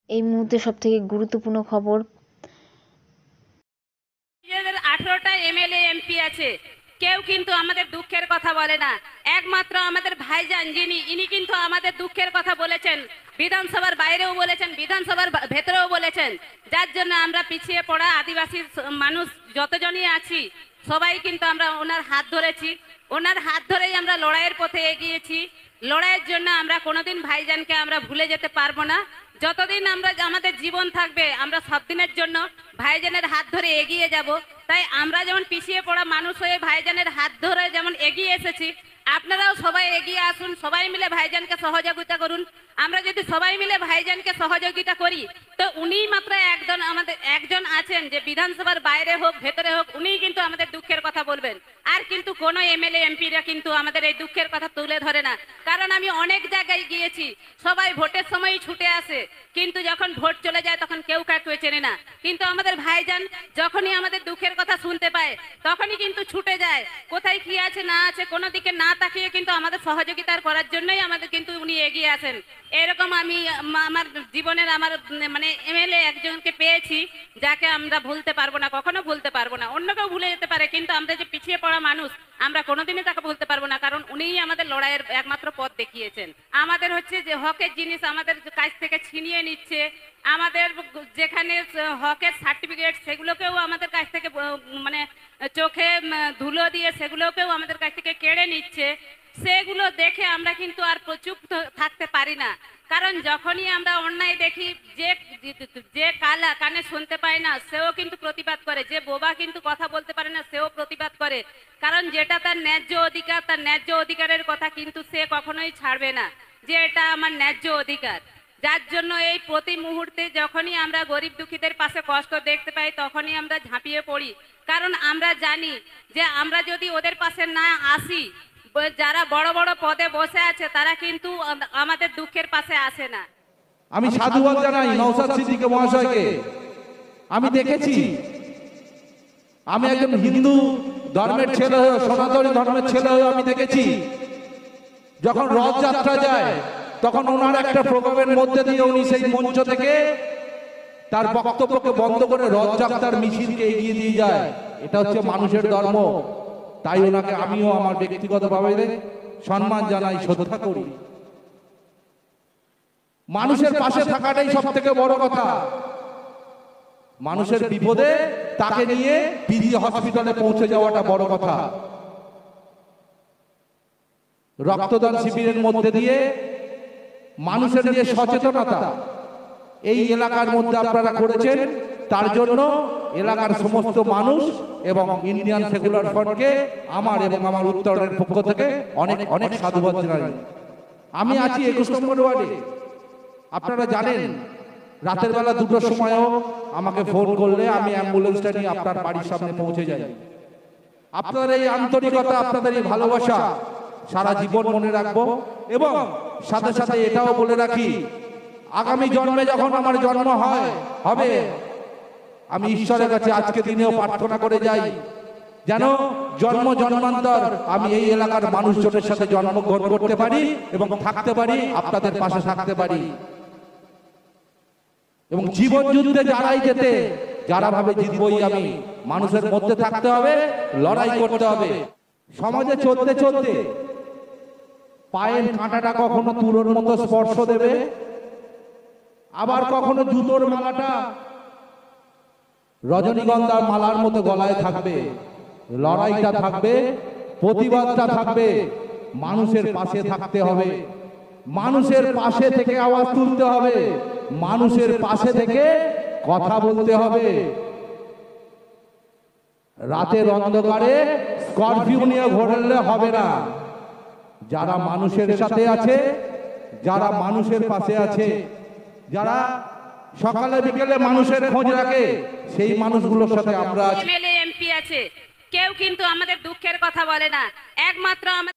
এই মুহূর্তে সবথেকে গুরুত্বপূর্ণ খবর। 18টা এমএলএ এমপি আছে, কেউ কিন্তু আমাদের দুঃখের কথা বলে না। একমাত্র আমাদের ভাইজান ইনি কিন্তু আমাদের দুঃখের কথা বলেছেন, বিধানসভার বাইরেও বলেছেন, বিধানসভার ভেতরেও বলেছেন। যার জন্য আমরা পিছিয়ে পড়া আদিবাসী মানুষ যতজনই আছি সবাই কিন্তু আমরা ওনার হাত ধরেছি, ওনার হাত ধরেই আমরা লড়াইয়ের পথে এগিয়েছি। লড়াইয়ের জন্য আমরা কোনোদিন ভাইজানকে আমরা ভুলে যেতে পারবো না। যতদিন আমরা আমাদের জীবন থাকবে আমরা সব দিনের জন্য ভাইজানের হাত ধরে এগিয়ে যাব। তাই আমরা যেমন পিছিয়ে পড়া মানুষ হয়ে ভাইজানের হাত ধরে যেমন এগিয়ে এসেছি, আপনারাও সবাই এগিয়ে আসুন, সবাই মিলে ভাইজানকে সহযোগিতা করুন। আমরা যদি সবাই মিলে ভাইজানকে সহযোগিতা করি তো উনিই মাত্র একজন আছেন যে বিধানসভার বাইরে হোক ভেতরে হোক উনিই কিন্তু আমাদের দুঃখের কথা বলবেন। আর কিন্তু কোনো এমএলএ এমপিরা কিন্তু আমাদের এই দুঃখের কথা তুলে ধরে না। কারণ আমি অনেক জায়গায় গিয়েছি, সবাই ভোটের সময়ই ছুটে আসে, কিন্তু যখন ভোট চলে যায় তখন কেউ কাউকে চেনে না। কিন্তু আমাদের ভাইজান যখনই আমাদের দুঃখের কথা শুনতে পায় তখনই কিন্তু ছুটে যায়, কোথায় কি আছে না আছে কোনো দিকে না তাকিয়ে কিন্তু আমাদের সহযোগিতার করার জন্যই আমাদের কিন্তু উনি এগিয়ে আসেন। এরকম আমি আমার জীবনের মানে এমএলএ একজনকে পেয়েছি যাকে আমরা ভুলতে পারবো না, কখনো ভুলতে পারবো না। অন্য কেউ ভুলে যেতে পারে কিন্তু আমরা যে পিছিয়ে পড়া মানুষ আমরা কোনোদিনই তাকে ভুলতে পারবো না, কারণ উনিই আমাদের লড়াইয়ের একমাত্র পথ দেখিয়েছেন। আমাদের হচ্ছে যে হকের জিনিস আমাদের কাছ থেকে ছিনিয়ে নিচ্ছে, আমাদের যেখানে হকের সার্টিফিকেট সেগুলোকেও আমাদের কাছ থেকে মানে চোখে ধুলো দিয়ে সেগুলোকেও আমাদের কাছ থেকে কেড়ে নিচ্ছে। সেগুলো দেখে আমরা কিন্তু আর চুপ থাকতে পারি না, কারণ যখনই আমরা অন্যায় দেখি যে যে কানে শুনতে পায় না সেও কিন্তু প্রতিবাদ করে, যে বোবা কিন্তু কথা বলতে পারে না সেও প্রতিবাদ করে। কারণ যেটা তার ন্যায্য অধিকার, তার ন্যায্য অধিকারের কথা কিন্তু সে কখনোই ছাড়বে না যে এটা আমার ন্যায্য অধিকার। যার জন্য এই প্রতি মুহূর্তে যখনই আমরা গরিব দুঃখীদের পাশে কষ্ট দেখতে পাই তখনই আমরা ঝাঁপিয়ে পড়ি, কারণ আমরা জানি যে আমরা যদি ওদের পাশে না আসি, যারা বড় বড় পদে বসে আছে তারা কিন্তু আমাদের দুঃখের পাশে আসে না। আমি সাধুবাদ জানাই নওশাদ সিদ্দিকী মহাশয়কে। আমি দেখেছি, আমি একজন হিন্দু ধর্মের ছেলে হয়ে, সনাতনী ধর্মের ছেলে হয়ে আমি দেখেছি যখন রথযাত্রা যায় তখন ওনার একটা প্রোগ্রামের মধ্যে দিয়ে উনি সেই মঞ্চ থেকে তার বক্তব্যকে বন্ধ করে রথযাত্রার মিছিলকে এগিয়ে দিয়ে যায়। এটা হচ্ছে মানুষের ধর্ম। তাই ওনাকে আমিও আমার ব্যক্তিগতভাবে সম্মান জানাই, শ্রদ্ধা করি। মানুষের পাশে থাকাটাই সব থেকে বড় কথা। মানুষের বিপদে তাকে নিয়ে পিজি হসপিটালে পৌঁছে যাওয়াটা বড় কথা। রক্তদান শিবিরের মধ্যে দিয়ে মানুষের যে সচেতনতা এই এলাকার মধ্যে আপনারা করেছেন, তার জন্য এলাকার সমস্ত মানুষ এবং ইন্ডিয়ান সেকুলার ফ্রন্টকে আমার এবং আমার উত্তরের পক্ষ থেকে অনেক অনেক সাধুবাদ জানাই। আমি আছি 21 নম্বর ওয়ার্ডে। আপনারা জানেন রাতের বেলা 2টোর সময়ও আমাকে ফোন করলে আমি অ্যাম্বুলেন্সটা নিয়ে আপনার বাড়ির সামনে পৌঁছে যাই। আপনাদের এই আন্তরিকতা, আপনাদের এই ভালোবাসা সারা জীবন মনে রাখবো। এবং সাথে সাথে এটাও বলে রাখি, আগামী জন্মে যখন আমার জন্ম হবে আমি ঈশ্বরের কাছে আজকে দিনেও প্রার্থনা করে যাই যেন জন্ম জন্মান্তর আমি এই এলাকার মানুষজনের সাথে জন্মগ্রহণ করতে পারি এবং থাকতে পারি, আপনাদের পাশে থাকতে পারি। এবং জীবন যুদ্ধে যারাই যেতে যারা ভাবে জিতবই আমি, মানুষের মধ্যে থাকতে হবে, লড়াই করতে হবে। সমাজে চলতে চলতে পায়ের কাঁটাটা কখনো তুলোর মতো স্পর্শ দেবে, আবার কখনো জুতোর মালাটা রজনীগন্ধার মালার মতো গলায় থাকবে। লড়াইটা থাকবে, প্রতিবাদটা থাকবে, মানুষের পাশে থাকতে হবে, মানুষের পাশে থেকে আওয়াজ তুলতে হবে, মানুষের পাশে থেকে কথা বলতে হবে। রাতের অন্ধকারে স্করপিও নিয়ে ঘোরালে হবে না। যারা মানুষের সাথে আছে, যারা মানুষের পাশে আছে, যারা সকালে বিকেলে মানুষের খোঁজ রাখে, সেই মানুষগুলোর সাথে আমরা আছি। এমএলএ এমপি আছে, কেউ কিন্তু আমাদের দুঃখের কথা বলে না। একমাত্র